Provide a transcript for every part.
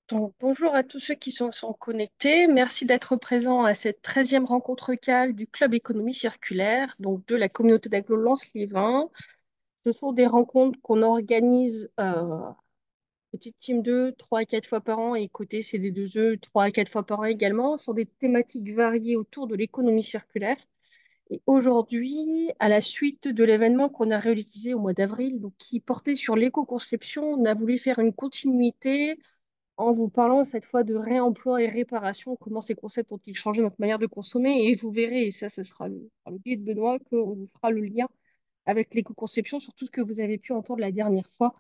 Donc, bonjour à tous ceux qui sont connectés. Merci d'être présents à cette 13e rencontre CAL du Club Économie Circulaire, donc de la communauté d'agglo Lens-Liévin. Ce sont des rencontres qu'on organise petite team 2, 3 à 4 fois par an et côté CD2E, 3 à 4 fois par an également, sur des thématiques variées autour de l'économie circulaire. Et aujourd'hui, à la suite de l'événement qu'on a réalisé au mois d'avril, donc qui portait sur l'éco-conception, on a voulu faire une continuité en vous parlant cette fois de réemploi et réparation, comment ces concepts ont-ils changé notre manière de consommer. Et vous verrez, et ça, ce sera par le biais de Benoît, qu'on vous fera le lien avec l'éco-conception sur tout ce que vous avez pu entendre la dernière fois.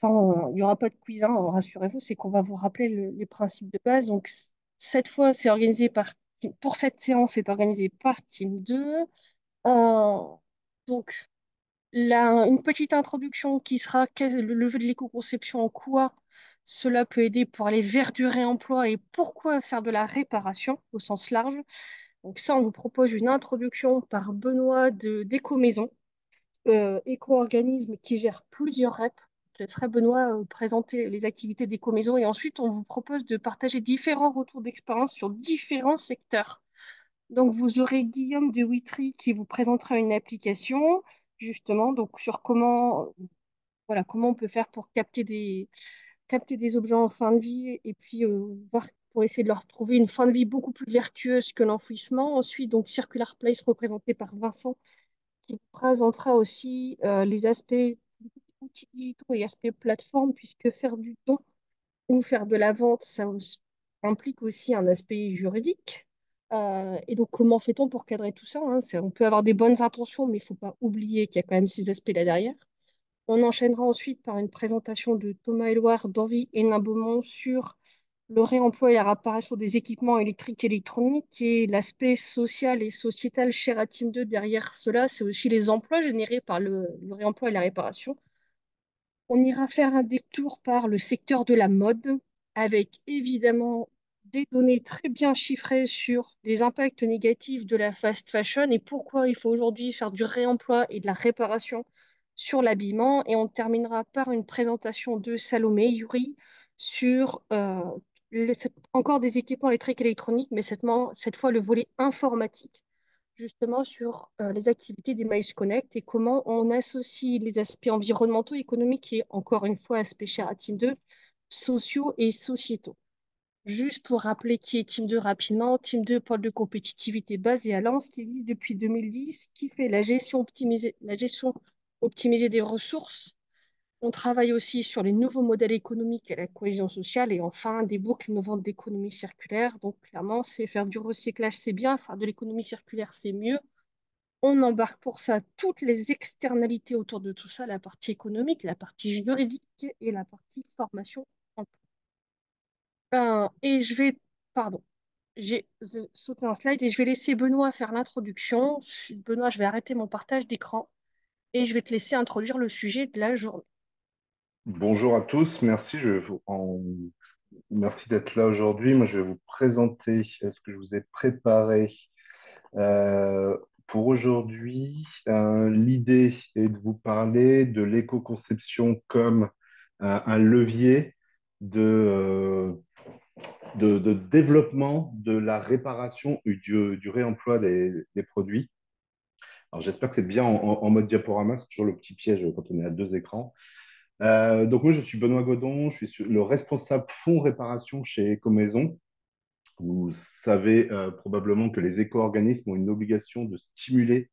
Il n'y aura pas de quiz, hein, rassurez-vous, c'est qu'on va vous rappeler les principes de base. Donc, cette fois, c'est organisé pour cette séance, c'est organisé par Team 2. Euh, donc, une petite introduction qui sera le lever de l'éco-conception, en quoi cela peut aider pour aller vers du réemploi et pourquoi faire de la réparation au sens large. Donc ça, on vous propose une introduction par Benoît d'Éco-Maison, éco-organisme qui gère plusieurs REP. Je laisserai Benoît présenter les activités d'Éco-Maison et ensuite on vous propose de partager différents retours d'expérience sur différents secteurs. Donc, vous aurez Guillaume de Witry qui vous présentera une application, justement, donc sur comment on peut faire pour capter des objets en fin de vie et puis voir pour essayer de leur trouver une fin de vie beaucoup plus vertueuse que l'enfouissement. Ensuite, donc, Circular Place représenté par Vincent qui vous présentera aussi les aspects outils digitaux et aspects plateforme, puisque faire du don ou faire de la vente, implique aussi un aspect juridique. Et donc, comment fait-on pour cadrer tout ça, hein? On peut avoir des bonnes intentions, mais il ne faut pas oublier qu'il y a quand même ces aspects-là derrière. On enchaînera ensuite par une présentation de Thomas Éloire d'Envie et Nain Beaumont sur le réemploi et la réparation des équipements électriques et électroniques et l'aspect social et sociétal cher à Team 2 derrière cela, c'est aussi les emplois générés par le réemploi et la réparation. On ira faire un détour par le secteur de la mode, avec évidemment des données très bien chiffrées sur les impacts négatifs de la fast fashion et pourquoi il faut aujourd'hui faire du réemploi et de la réparation sur l'habillement. Et on terminera par une présentation de Salomé Yuri sur encore des équipements électriques et électroniques, mais cette fois le volet informatique justement sur les activités des Maïs Connect et comment on associe les aspects environnementaux, économiques et, encore une fois, aspect cher à Team 2, sociaux et sociétaux. Juste pour rappeler qui est Team 2 rapidement, Team 2, pôle de compétitivité basé à Lens, qui existe depuis 2010, qui fait la gestion optimisée des ressources. On travaille aussi sur les nouveaux modèles économiques et la cohésion sociale et enfin des boucles innovantes d'économie circulaire. Donc clairement, c'est faire du recyclage, c'est bien, faire de l'économie circulaire, c'est mieux. On embarque pour ça toutes les externalités autour de tout ça, la partie économique, la partie juridique et la partie formation. Et pardon, j'ai sauté un slide et je vais laisser Benoît faire l'introduction. Benoît, je vais arrêter mon partage d'écran et je vais te laisser introduire le sujet de la journée. Bonjour à tous, merci, merci d'être là aujourd'hui. Moi, je vais vous présenter ce que je vous ai préparé pour aujourd'hui. L'idée est de vous parler de l'éco-conception comme un levier de, euh, de développement de la réparation et du réemploi des produits. Alors, j'espère que c'est bien en mode diaporama, c'est toujours le petit piège quand on est à deux écrans. Donc moi, je suis Benoît Godon, je suis le responsable fonds réparation chez Ecomaison. Vous savez probablement que les éco-organismes ont une obligation de stimuler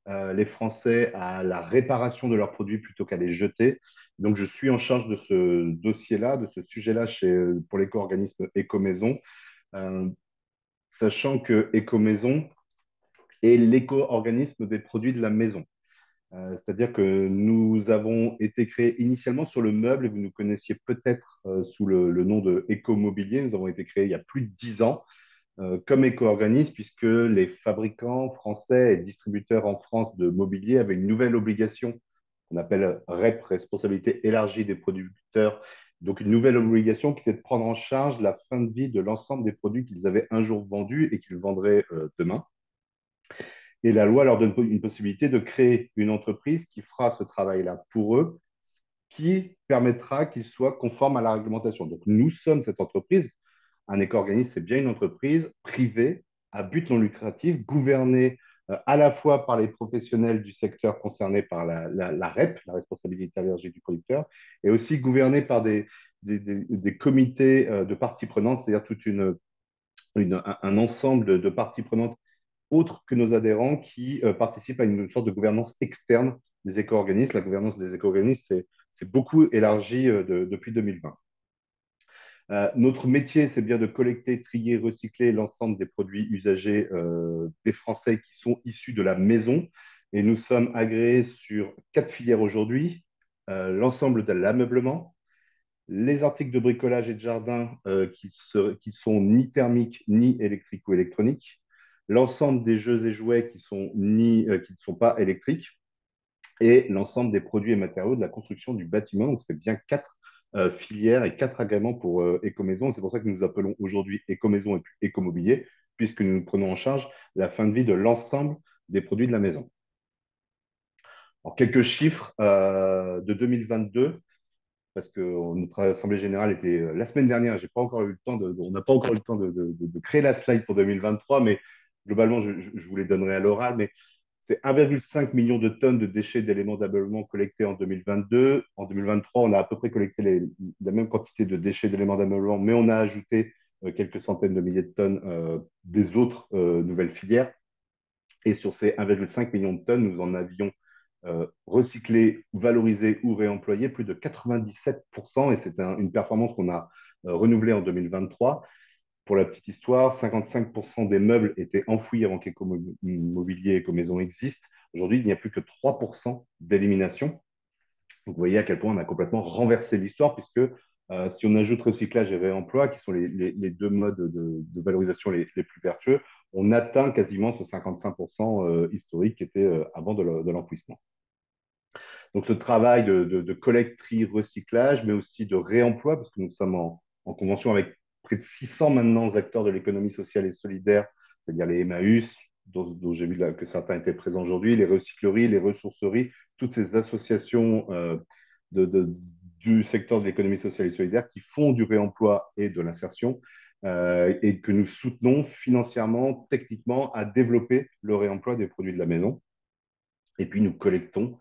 les Français à la réparation de leurs produits plutôt qu'à les jeter. Donc je suis en charge de ce dossier-là, de ce sujet-là pour l'éco-organisme Ecomaison, euh, sachant que Ecomaison est l'éco-organisme des produits de la maison. C'est-à-dire que nous avons été créés initialement sur le meuble, et vous nous connaissiez peut-être sous le nom de Écomobilier. Nous avons été créés il y a plus de 10 ans comme éco-organisme, puisque les fabricants français et distributeurs en France de mobilier avaient une nouvelle obligation qu'on appelle REP, responsabilité élargie des producteurs. Donc une nouvelle obligation qui était de prendre en charge la fin de vie de l'ensemble des produits qu'ils avaient un jour vendus et qu'ils vendraient demain. Et la loi leur donne une possibilité de créer une entreprise qui fera ce travail-là pour eux, qui permettra qu'il soit conforme à la réglementation. Donc, nous sommes cette entreprise. Un éco-organisme, c'est bien une entreprise privée à but non lucratif, gouvernée à la fois par les professionnels du secteur concernés par la REP, la responsabilité élargie du producteur, et aussi gouvernée par des comités de parties prenantes, c'est-à-dire un ensemble de parties prenantes autres que nos adhérents qui participent à une sorte de gouvernance externe des éco-organismes. La gouvernance des éco-organismes, c'est beaucoup élargi depuis 2020. Notre métier, c'est bien de collecter, trier, recycler l'ensemble des produits usagés des Français qui sont issus de la maison. Et nous sommes agréés sur 4 filières aujourd'hui. L'ensemble de l'ameublement, les articles de bricolage et de jardin qui sont ni thermiques, ni électriques ou électroniques, l'ensemble des jeux et jouets qui ne sont pas électriques, et l'ensemble des produits et matériaux de la construction du bâtiment. Donc, ça fait bien 4 filières et 4 agréments pour Écomaison. C'est pour ça que nous nous appelons aujourd'hui Écomaison et puis Écomobilier, puisque nous prenons en charge la fin de vie de l'ensemble des produits de la maison. Alors, quelques chiffres de 2022, parce que notre assemblée générale était la semaine dernière. J'ai pas encore eu le temps on n'a pas encore eu le temps de créer la slide pour 2023, mais globalement, je vous les donnerai à l'oral. Mais c'est 1,5 million de tonnes de déchets d'éléments d'ameublement collectés en 2022. En 2023, on a à peu près collecté la même quantité de déchets d'éléments d'ameublement, mais on a ajouté quelques centaines de milliers de tonnes des autres nouvelles filières. Et sur ces 1,5 million de tonnes, nous en avions recyclé, valorisé ou réemployé plus de 97%. Et c'est une performance qu'on a renouvelée en 2023. Pour la petite histoire, 55% des meubles étaient enfouis avant qu'Écomobilier et Écomaison existent. Aujourd'hui, il n'y a plus que 3% d'élimination. Donc, vous voyez à quel point on a complètement renversé l'histoire, puisque si on ajoute recyclage et réemploi, qui sont les deux modes de valorisation les plus vertueux, on atteint quasiment ce 55% historique qui était avant de l'enfouissement. Donc, ce travail de collecte, tri, recyclage, mais aussi de réemploi, parce que nous sommes en convention avec près de 600 maintenant acteurs de l'économie sociale et solidaire, c'est-à-dire les Emmaüs, dont j'ai vu que certains étaient présents aujourd'hui, les recycleries, les ressourceries, toutes ces associations de, de, du secteur de l'économie sociale et solidaire qui font du réemploi et de l'insertion et que nous soutenons financièrement, techniquement, à développer le réemploi des produits de la maison. Et puis, nous collectons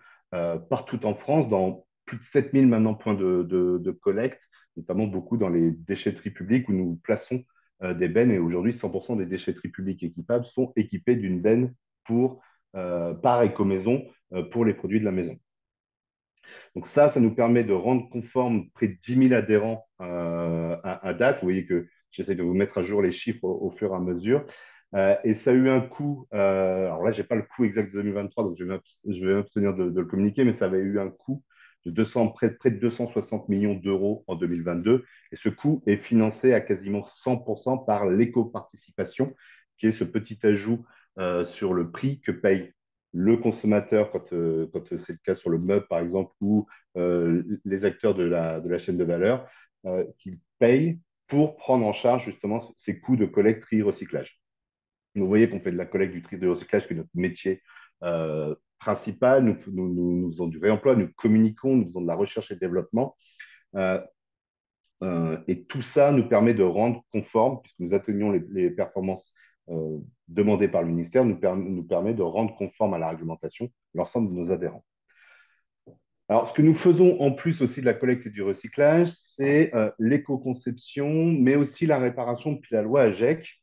partout en France, dans plus de 7000 maintenant points de collecte, notamment beaucoup dans les déchetteries publiques où nous plaçons des bennes. Et aujourd'hui, 100% des déchetteries publiques équipables sont équipées d'une benne par écomaison pour les produits de la maison. Donc ça nous permet de rendre conforme près de 10 000 adhérents à date. Vous voyez que j'essaie de vous mettre à jour les chiffres au fur et à mesure. Et ça a eu un coût, alors là, je n'ai pas le coût exact de 2023, donc je vais m'abstenir de le communiquer, mais ça avait eu un coût de près de 260 millions d'euros en 2022. Et ce coût est financé à quasiment 100% par l'éco-participation, qui est ce petit ajout sur le prix que paye le consommateur quand c'est le cas sur le meuble, par exemple, ou les acteurs de la chaîne de valeur qui payent pour prendre en charge justement ces coûts de collecte, tri, recyclage. Vous voyez qu'on fait de la collecte, du tri, de recyclage, qui est notre métier principal. Nous faisons du réemploi, nous communiquons, nous faisons de la recherche et développement. Euh, et tout ça nous permet de rendre conforme, puisque nous atteignons les performances demandées par le ministère, nous permet de rendre conforme à la réglementation l'ensemble de nos adhérents. Alors, ce que nous faisons en plus aussi de la collecte et du recyclage, c'est l'éco-conception, mais aussi la réparation depuis la loi AGEC.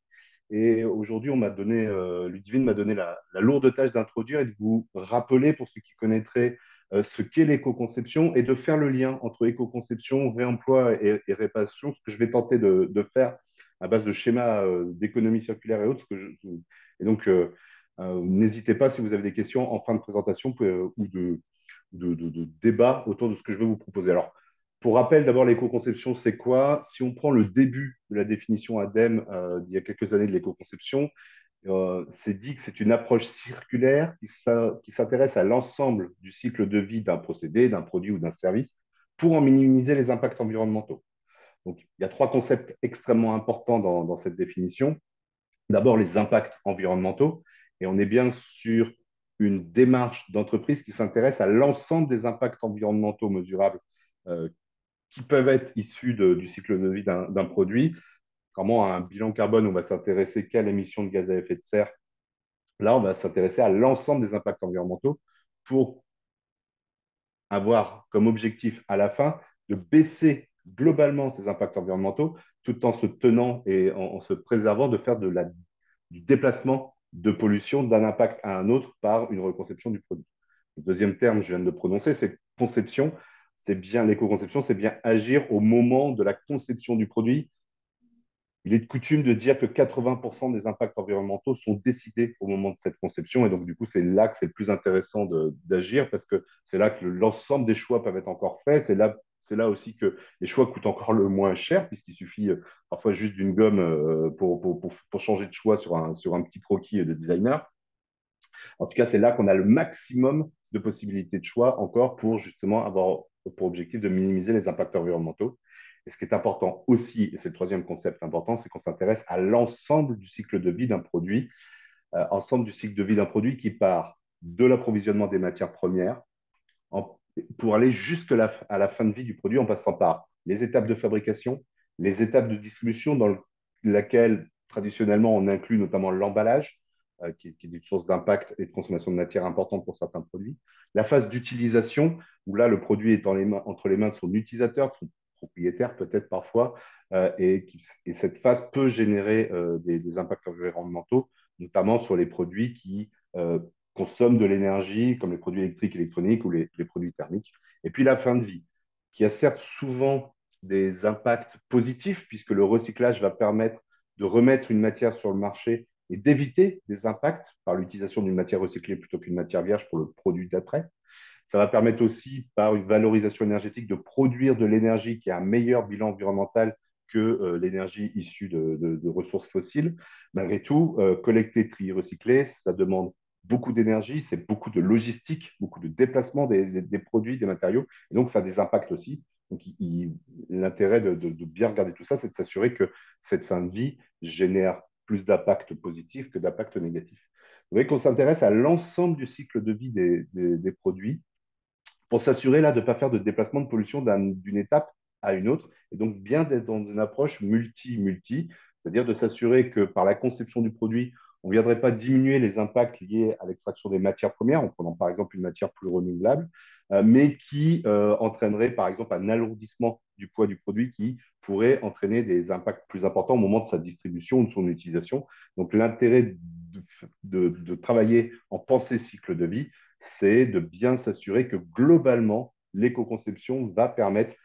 Et aujourd'hui, Ludivine m'a donné la lourde tâche d'introduire et de vous rappeler, pour ceux qui connaîtraient, ce qu'est l'éco-conception et de faire le lien entre éco-conception, réemploi et réparation, ce que je vais tenter de faire à base de schémas d'économie circulaire et autres. Et donc, n'hésitez pas si vous avez des questions en fin de présentation ou de débat autour de ce que je vais vous proposer. Alors, pour rappel, d'abord, l'éco-conception, c'est quoi? Si on prend le début de la définition ADEME d'il y a quelques années de l'éco-conception, c'est dit que c'est une approche circulaire qui s'intéresse à l'ensemble du cycle de vie d'un procédé, d'un produit ou d'un service pour en minimiser les impacts environnementaux. Donc, il y a 3 concepts extrêmement importants dans cette définition. D'abord, les impacts environnementaux, et on est bien sur une démarche d'entreprise qui s'intéresse à l'ensemble des impacts environnementaux mesurables euh, qui peuvent être issus du cycle de vie d'un produit. Vraiment, à un bilan carbone, on va s'intéresser qu'à l'émission de gaz à effet de serre. Là, on va s'intéresser à l'ensemble des impacts environnementaux pour avoir comme objectif à la fin de baisser globalement ces impacts environnementaux tout en se tenant et en se préservant de faire du déplacement de pollution d'un impact à un autre par une reconception du produit. Le deuxième terme, je viens de le prononcer, c'est conception. C'est bien l'éco-conception, c'est bien agir au moment de la conception du produit. Il est de coutume de dire que 80% des impacts environnementaux sont décidés au moment de cette conception. Et donc, du coup, c'est là que c'est le plus intéressant d'agir parce que c'est là que l'ensemble des choix peuvent être encore faits. C'est là aussi que les choix coûtent encore le moins cher puisqu'il suffit parfois juste d'une gomme pour changer de choix sur un petit croquis de designer. En tout cas, c'est là qu'on a le maximum de possibilités de choix encore pour justement avoir pour objectif de minimiser les impacts environnementaux. Et ce qui est important aussi, et c'est le troisième concept important, c'est qu'on s'intéresse à l'ensemble du cycle de vie d'un produit, ensemble du cycle de vie d'un produit qui part de l'approvisionnement des matières premières en- pour aller jusqu'à à la fin de vie du produit en passant par les étapes de fabrication, les étapes de distribution laquelle traditionnellement on inclut notamment l'emballage, qui est une source d'impact et de consommation de matière importante pour certains produits. La phase d'utilisation, où là le produit est entre les mains de son utilisateur, de son propriétaire peut-être parfois, et cette phase peut générer des impacts environnementaux, notamment sur les produits qui consomment de l'énergie, comme les produits électriques, électroniques ou les produits thermiques. Et puis la fin de vie, qui a certes souvent des impacts positifs, puisque le recyclage va permettre de remettre une matière sur le marché et d'éviter des impacts par l'utilisation d'une matière recyclée plutôt qu'une matière vierge pour le produit d'après. Ça va permettre aussi, par une valorisation énergétique, de produire de l'énergie qui a un meilleur bilan environnemental que l'énergie issue de ressources fossiles. Malgré tout, collecter, trier, recycler, ça demande beaucoup d'énergie, c'est beaucoup de logistique, beaucoup de déplacement des produits, des matériaux, et donc ça a des impacts aussi. Donc, l'intérêt de bien regarder tout ça, c'est de s'assurer que cette fin de vie génère plus d'impacts positifs que d'impacts négatifs. Vous voyez qu'on s'intéresse à l'ensemble du cycle de vie des produits pour s'assurer là de ne pas faire de déplacement de pollution d'une étape à une autre, et donc bien d'être dans une approche multi-multi, c'est-à-dire de s'assurer que par la conception du produit, on ne viendrait pas diminuer les impacts liés à l'extraction des matières premières, en prenant par exemple une matière plus renouvelable, mais qui entraînerait par exemple un alourdissement du poids du produit qui pourrait entraîner des impacts plus importants au moment de sa distribution ou de son utilisation. Donc l'intérêt de travailler en pensée cycle de vie, c'est de bien s'assurer que globalement, l'éco-conception va permettre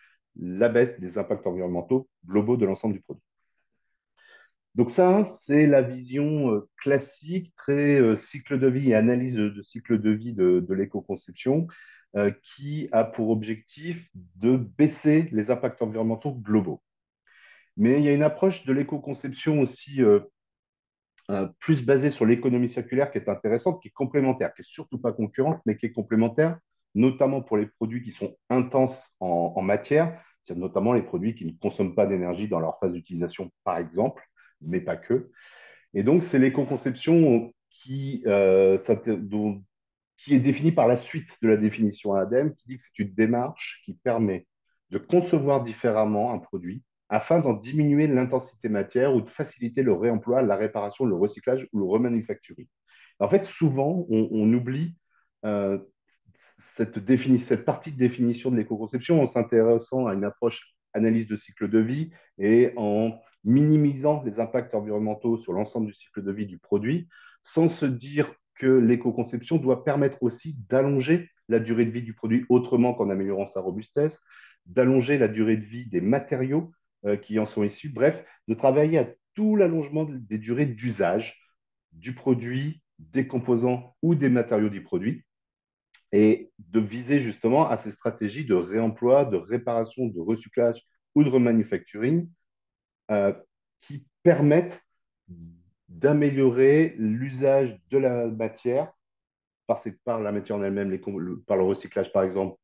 la baisse des impacts environnementaux globaux de l'ensemble du produit. Donc ça, c'est la vision classique, très cycle de vie et analyse de cycle de vie de l'éco-conception, qui a pour objectif de baisser les impacts environnementaux globaux. Mais il y a une approche de l'éco-conception aussi plus basée sur l'économie circulaire qui est intéressante, qui est complémentaire, qui est surtout pas concurrente, mais qui est complémentaire, notamment pour les produits qui sont intenses en matière, c'est notamment les produits qui ne consomment pas d'énergie dans leur phase d'utilisation, par exemple, mais pas que. Et donc, c'est l'éco-conception qui est définie par la suite de la définition ADEME, qui dit que c'est une démarche qui permet de concevoir différemment un produit afin d'en diminuer l'intensité matière ou de faciliter le réemploi, la réparation, le recyclage ou le remanufacturing. En fait, souvent, on oublie euh, cette partie de définition de l'éco-conception en s'intéressant à une approche analyse de cycle de vie et en minimisant les impacts environnementaux sur l'ensemble du cycle de vie du produit, sans se dire que l'éco-conception doit permettre aussi d'allonger la durée de vie du produit autrement qu'en améliorant sa robustesse, d'allonger la durée de vie des matériaux qui en sont issus, bref, de travailler à tout l'allongement des durées d'usage du produit, des composants ou des matériaux du produit, et de viser justement à ces stratégies de réemploi, de réparation, de recyclage ou de remanufacturing euh, qui permettent d'améliorer l'usage de la matière par la matière en elle-même, par le recyclage par exemple,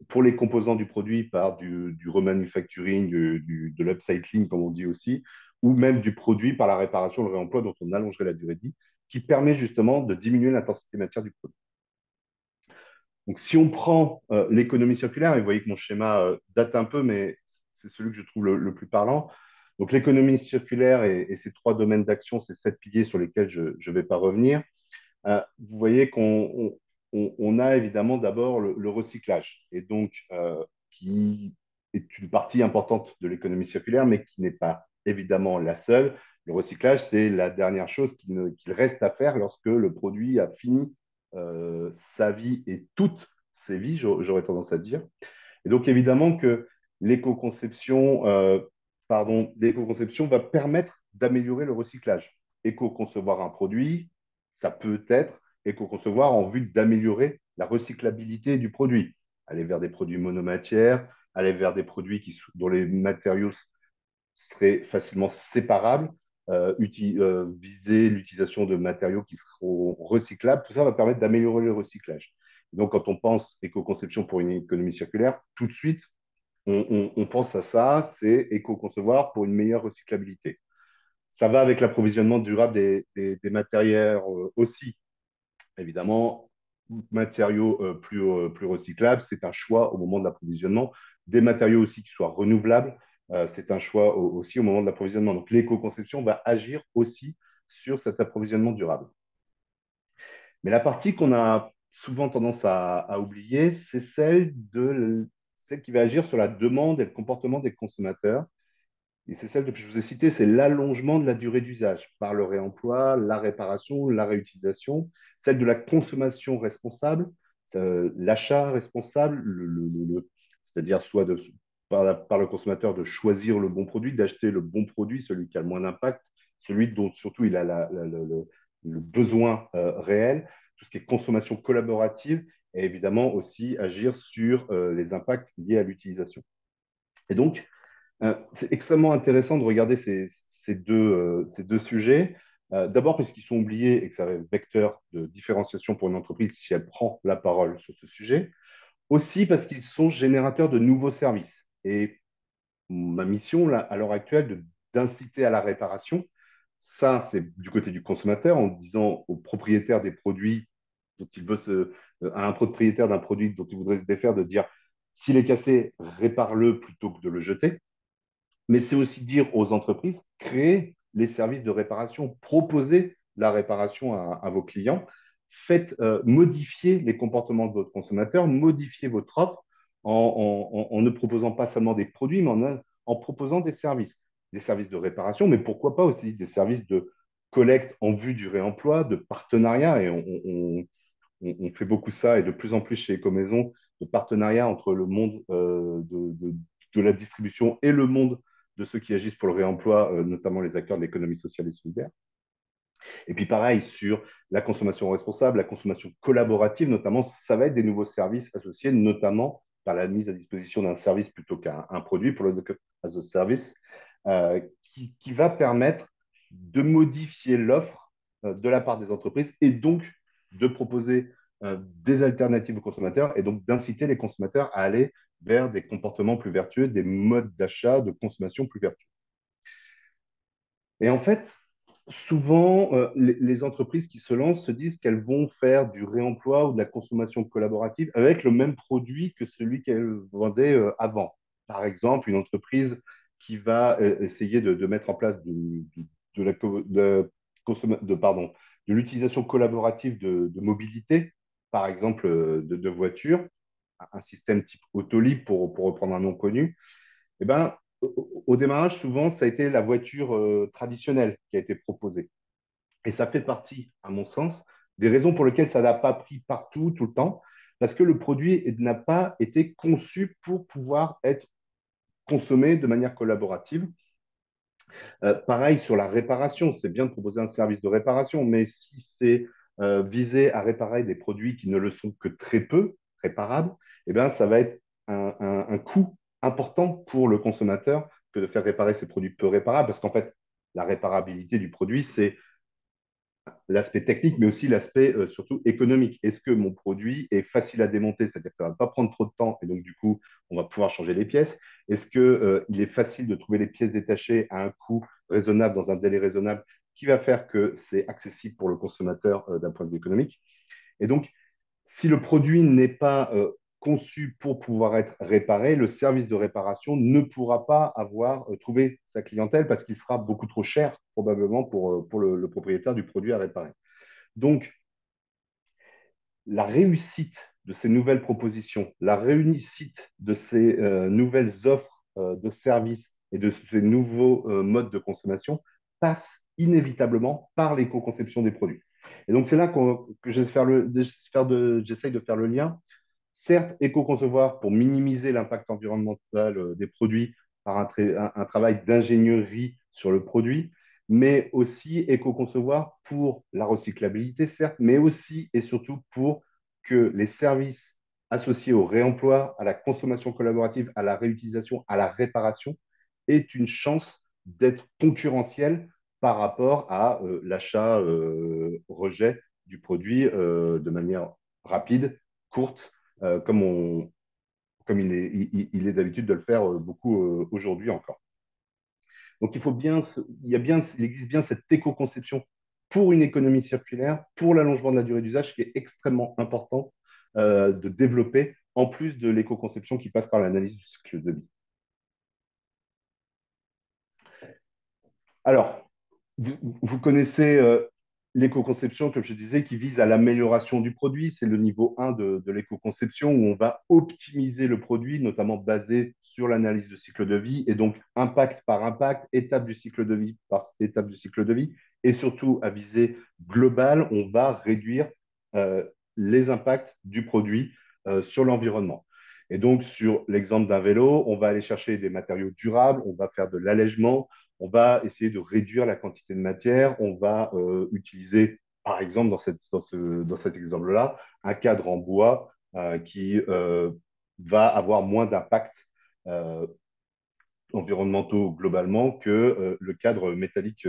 pour les composants du produit, par du remanufacturing, de l'upcycling comme on dit aussi, ou même du produit par la réparation, le réemploi dont on allongerait la durée de vie, qui permet justement de diminuer l'intensité matière du produit. Donc, si on prend l'économie circulaire, et vous voyez que mon schéma date un peu, mais c'est celui que je trouve le plus parlant. Donc, l'économie circulaire et ces trois domaines d'action, ces sept piliers sur lesquels je ne vais pas revenir. Vous voyez qu'on a évidemment d'abord le recyclage, et donc qui est une partie importante de l'économie circulaire, mais qui n'est pas évidemment la seule. Le recyclage, c'est la dernière chose qu'il reste à faire lorsque le produit a fini sa vie et toutes ses vies, j'aurais tendance à dire. Et donc évidemment que l'éco-conception, l'éco-conception va permettre d'améliorer le recyclage. Éco-concevoir un produit, ça peut être éco-concevoir en vue d'améliorer la recyclabilité du produit. Aller vers des produits monomatières, aller vers des produits dont les matériaux seraient facilement séparables, viser l'utilisation de matériaux qui seront recyclables. Tout ça va permettre d'améliorer le recyclage. Donc, quand on pense éco-conception pour une économie circulaire, tout de suite, on pense à ça, c'est éco-concevoir pour une meilleure recyclabilité. Ça va avec l'approvisionnement durable des matériaux aussi. Évidemment, matériaux plus recyclables, c'est un choix au moment de l'approvisionnement. Des matériaux aussi qui soient renouvelables, c'est un choix aussi au moment de l'approvisionnement. Donc, l'éco-conception va agir aussi sur cet approvisionnement durable. Mais la partie qu'on a souvent tendance à oublier, c'est celle qui va agir sur la demande et le comportement des consommateurs. Et c'est celle que je vous ai citée, c'est l'allongement de la durée d'usage par le réemploi, la réparation, la réutilisation, celle de la consommation responsable, l'achat responsable, c'est-à-dire soit par le consommateur de choisir le bon produit, d'acheter le bon produit, celui qui a le moins d'impact, celui dont surtout il a le besoin réel, tout ce qui est consommation collaborative, et évidemment aussi agir sur les impacts liés à l'utilisation. Et donc, c'est extrêmement intéressant de regarder ces deux sujets. D'abord parce qu'ils sont oubliés et que ça va être vecteur de différenciation pour une entreprise si elle prend la parole sur ce sujet. Aussi parce qu'ils sont générateurs de nouveaux services. Et ma mission, là, à l'heure actuelle, d'inciter à la réparation, ça, c'est du côté du consommateur, en disant au propriétaire des produits dont il veut à un propriétaire d'un produit dont il voudrait se défaire, de dire s'il est cassé, répare-le plutôt que de le jeter. Mais c'est aussi dire aux entreprises, créez les services de réparation, proposez la réparation à vos clients, faites modifier les comportements de votre consommateur, modifiez votre offre en ne proposant pas seulement des produits, mais en proposant des services de réparation, mais pourquoi pas aussi des services de collecte en vue du réemploi, de partenariat, et on fait beaucoup ça, et de plus en plus chez Ecomaison, de partenariat entre le monde de la distribution et le monde de ceux qui agissent pour le réemploi, notamment les acteurs de l'économie sociale et solidaire. Et puis pareil, sur la consommation responsable, la consommation collaborative, notamment, ça va être des nouveaux services associés, notamment par la mise à disposition d'un service plutôt qu'un produit pour le as a service, qui va permettre de modifier l'offre de la part des entreprises et donc de proposer des alternatives aux consommateurs et donc d'inciter les consommateurs à aller vers des comportements plus vertueux, des modes d'achat, de consommation plus vertueux. Et en fait, souvent, les entreprises qui se lancent se disent qu'elles vont faire du réemploi ou de la consommation collaborative avec le même produit que celui qu'elles vendaient avant. Par exemple, une entreprise qui va essayer de mettre en place de la, pardon, de l'utilisation collaborative de mobilité, par exemple de voitures, un système type Autolib pour reprendre un nom connu, eh ben, au démarrage, souvent, ça a été la voiture traditionnelle qui a été proposée. Et ça fait partie, à mon sens, des raisons pour lesquelles ça n'a pas pris partout, tout le temps, parce que le produit n'a pas été conçu pour pouvoir être consommé de manière collaborative. Pareil sur la réparation, c'est bien de proposer un service de réparation, mais si c'est visé à réparer des produits qui ne le sont que très peu réparables, eh bien, ça va être un coût important pour le consommateur que de faire réparer ces produits peu réparables, parce qu'en fait, la réparabilité du produit, c'est l'aspect technique, mais aussi l'aspect surtout économique. Est-ce que mon produit est facile à démonter, c'est-à-dire que ça ne va pas prendre trop de temps et donc du coup, on va pouvoir changer les pièces. Est-ce qu'il il est facile de trouver les pièces détachées à un coût raisonnable, dans un délai raisonnable, qui va faire que c'est accessible pour le consommateur d'un point de vue économique. Et donc, Si le produit n'est pas conçu pour pouvoir être réparé, le service de réparation ne pourra pas avoir trouvé sa clientèle parce qu'il sera beaucoup trop cher probablement pour le propriétaire du produit à réparer. Donc, la réussite de ces nouvelles propositions, la réussite de ces nouvelles offres de services et de ces nouveaux modes de consommation passe inévitablement par l'éco-conception des produits. Et donc, c'est là que j'essaye de faire le lien. Certes, éco-concevoir pour minimiser l'impact environnemental des produits par un travail d'ingénierie sur le produit, mais aussi éco-concevoir pour la recyclabilité, certes, mais aussi et surtout pour que les services associés au réemploi, à la consommation collaborative, à la réutilisation, à la réparation aient une chance d'être concurrentiels par rapport à l'achat-rejet du produit de manière rapide, courte, comme il est d'habitude de le faire beaucoup aujourd'hui encore. Donc il existe bien cette éco-conception pour une économie circulaire, pour l'allongement de la durée d'usage, qui est extrêmement important de développer, en plus de l'éco-conception qui passe par l'analyse du cycle de vie. Alors, vous connaissez l'éco-conception, comme je disais, qui vise à l'amélioration du produit. C'est le niveau 1 de l'éco-conception où on va optimiser le produit, notamment basé sur l'analyse de cycle de vie et donc impact par impact, étape du cycle de vie par étape du cycle de vie. Et surtout, à visée globale, on va réduire euh, les impacts du produit sur l'environnement. Et donc, sur l'exemple d'un vélo, on va aller chercher des matériaux durables, on va faire de l'allègement, on va essayer de réduire la quantité de matière, on va utiliser, par exemple, dans cet exemple-là, un cadre en bois qui va avoir moins d'impact euh, environnementaux globalement que le cadre métallique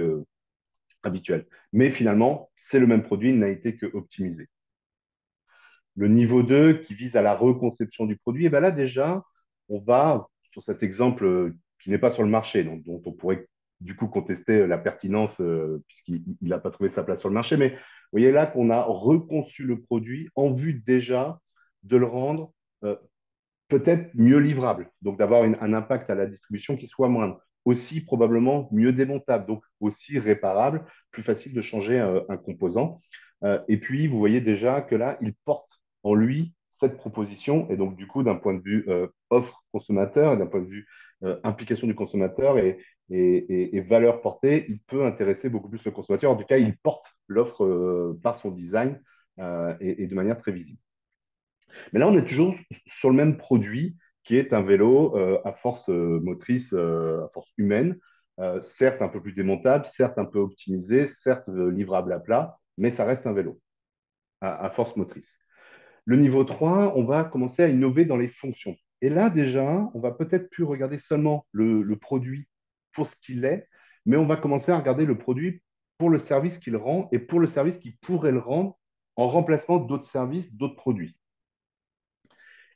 habituel. Mais finalement, c'est le même produit, il n'a été que optimisé. Le niveau 2 qui vise à la reconception du produit, et bien là déjà, on va, sur cet exemple qui n'est pas sur le marché, donc, dont on pourrait du coup contester la pertinence puisqu'il n'a pas trouvé sa place sur le marché, mais vous voyez là qu'on a reconçu le produit en vue déjà de le rendre peut-être mieux livrable, donc d'avoir un impact à la distribution qui soit moindre. Aussi probablement mieux démontable, donc aussi réparable, plus facile de changer un composant. Et puis, vous voyez déjà que là, il porte en lui cette proposition, et donc du coup, d'un point de vue offre consommateur, et d'un point de vue implication du consommateur et valeur portée, il peut intéresser beaucoup plus le consommateur. En tout cas, il porte l'offre par son design et de manière très visible. Mais là, on est toujours sur le même produit qui est un vélo à force motrice, à force humaine, certes un peu plus démontable, certes un peu optimisé, certes livrable à plat, mais ça reste un vélo à force motrice. Le niveau 3, on va commencer à innover dans les fonctions. Et là, déjà, on va peut-être plus regarder seulement le produit pour ce qu'il est, mais on va commencer à regarder le produit pour le service qu'il rend et pour le service qu'il pourrait le rendre en remplacement d'autres services, d'autres produits.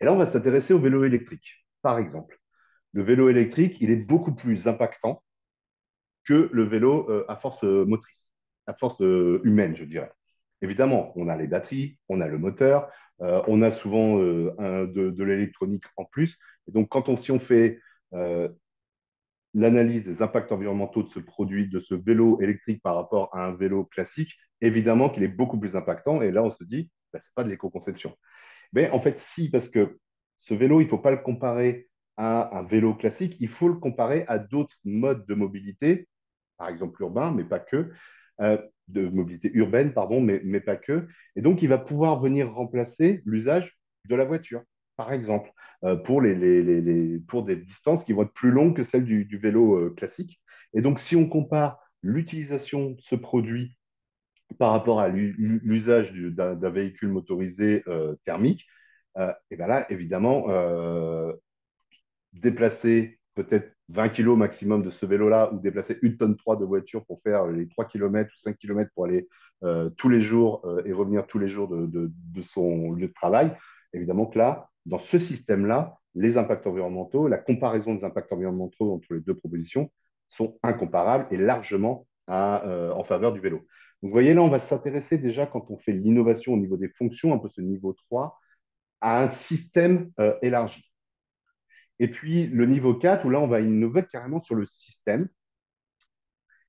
Et là, on va s'intéresser au vélo électrique, par exemple. Le vélo électrique, il est beaucoup plus impactant que le vélo à force motrice, à force humaine, je dirais. Évidemment, on a les batteries, on a le moteur, on a souvent de l'électronique en plus. Et donc, si on fait euh, l'analyse des impacts environnementaux de ce produit, de ce vélo électrique par rapport à un vélo classique, évidemment qu'il est beaucoup plus impactant. Et là, on se dit, bah, ce n'est pas de l'éco-conception. Mais en fait, si, parce que ce vélo, il ne faut pas le comparer à un vélo classique, il faut le comparer à d'autres modes de mobilité, par exemple urbain, mais pas que, de mobilité urbaine, pardon, mais pas que. Et donc, il va pouvoir venir remplacer l'usage de la voiture, par exemple, pour des distances qui vont être plus longues que celles du vélo classique. Et donc, si on compare l'utilisation de ce produit par rapport à l'usage d'un véhicule motorisé thermique, et bien là, évidemment, déplacer peut-être 20 kilos maximum de ce vélo-là ou déplacer 1,3 tonne de voiture pour faire les 3 km ou 5 km pour aller tous les jours et revenir tous les jours de son lieu de travail, évidemment que là, dans ce système-là, les impacts environnementaux, la comparaison des impacts environnementaux entre les deux propositions sont incomparables et largement en faveur du vélo. Donc, vous voyez, là, on va s'intéresser déjà, quand on fait l'innovation au niveau des fonctions, un peu ce niveau 3, à un système élargi. Et puis, le niveau 4, où là, on va innover carrément sur le système,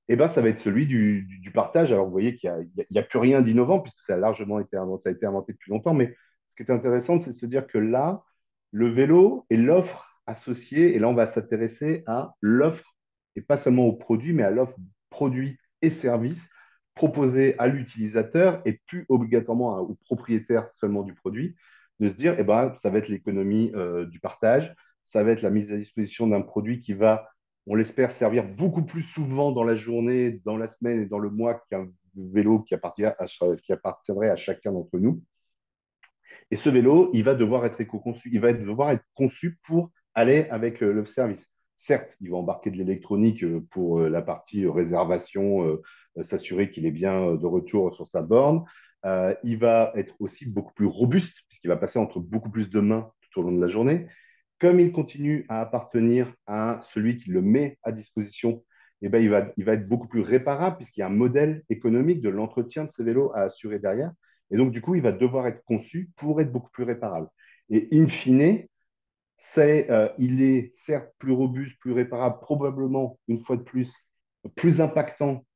eh ben, ça va être celui du partage. Alors, vous voyez qu'il y a plus rien d'innovant, puisque ça a largement été inventé, ça a été inventé depuis longtemps. Mais ce qui est intéressant, c'est de se dire que là, le vélo et l'offre associée, et là, on va s'intéresser à l'offre, et pas seulement aux produits, mais à l'offre produits et services proposés à l'utilisateur et plus obligatoirement au propriétaire seulement du produit, de se dire, eh ben, ça va être l'économie du partage, ça va être la mise à disposition d'un produit qui va, on l'espère, servir beaucoup plus souvent dans la journée, dans la semaine et dans le mois qu'un vélo qui appartiendrait à chacun d'entre nous. Et ce vélo, il va devoir être éco-conçu, il va devoir être conçu pour aller avec le service. Certes, il va embarquer de l'électronique pour la partie réservation, s'assurer qu'il est bien de retour sur sa borne. Il va être aussi beaucoup plus robuste, puisqu'il va passer entre beaucoup plus de mains tout au long de la journée. Comme il continue à appartenir à celui qui le met à disposition, eh ben, il va être beaucoup plus réparable, puisqu'il y a un modèle économique de l'entretien de ces vélos à assurer derrière. Et donc, du coup, il va devoir être conçu pour être beaucoup plus réparable. Et in fine, il est certes plus robuste, plus réparable, probablement, une fois de plus impactant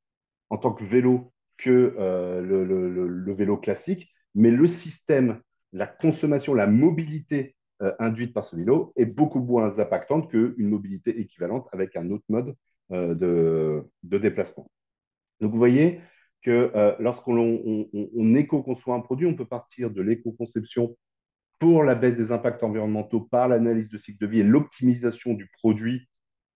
en tant que vélo que le vélo classique, mais le système, la consommation, la mobilité induite par ce vélo est beaucoup moins impactante qu'une mobilité équivalente avec un autre mode de déplacement. Donc, vous voyez que lorsqu'on on éco-conçoit un produit, on peut partir de l'éco-conception pour la baisse des impacts environnementaux par l'analyse de cycle de vie et l'optimisation du produit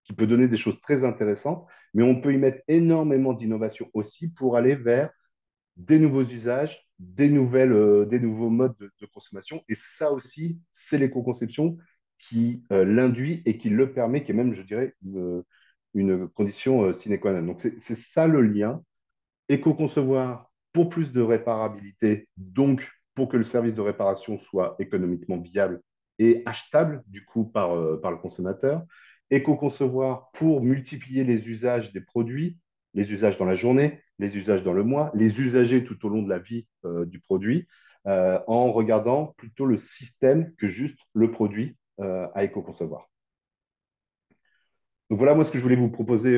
qui peut donner des choses très intéressantes, mais on peut y mettre énormément d'innovation aussi pour aller vers des nouveaux usages, des nouveaux modes de consommation. Et ça aussi, c'est l'éco-conception qui l'induit et qui le permet, qui est même, je dirais, une condition sine qua non. Donc, c'est ça le lien éco-concevoir pour plus de réparabilité, donc pour que le service de réparation soit économiquement viable et achetable du coup par le consommateur. Éco-concevoir pour multiplier les usages des produits, les usages dans la journée, les usages dans le mois, les usagers tout au long de la vie du produit, en regardant plutôt le système que juste le produit à éco-concevoir. Donc voilà moi ce que je voulais vous proposer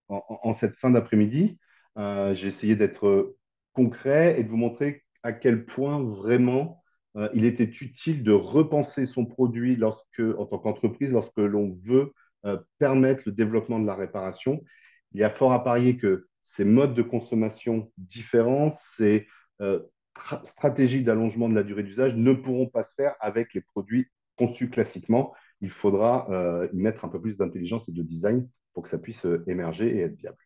en cette fin d'après-midi. J'ai essayé d'être concret et de vous montrer à quel point vraiment il était utile de repenser son produit en tant qu'entreprise, lorsque l'on veut permettre le développement de la réparation. Il y a fort à parier que ces modes de consommation différents, ces euh, stratégies d'allongement de la durée d'usage ne pourront pas se faire avec les produits conçus classiquement. Il faudra y mettre un peu plus d'intelligence et de design pour que ça puisse émerger et être viable.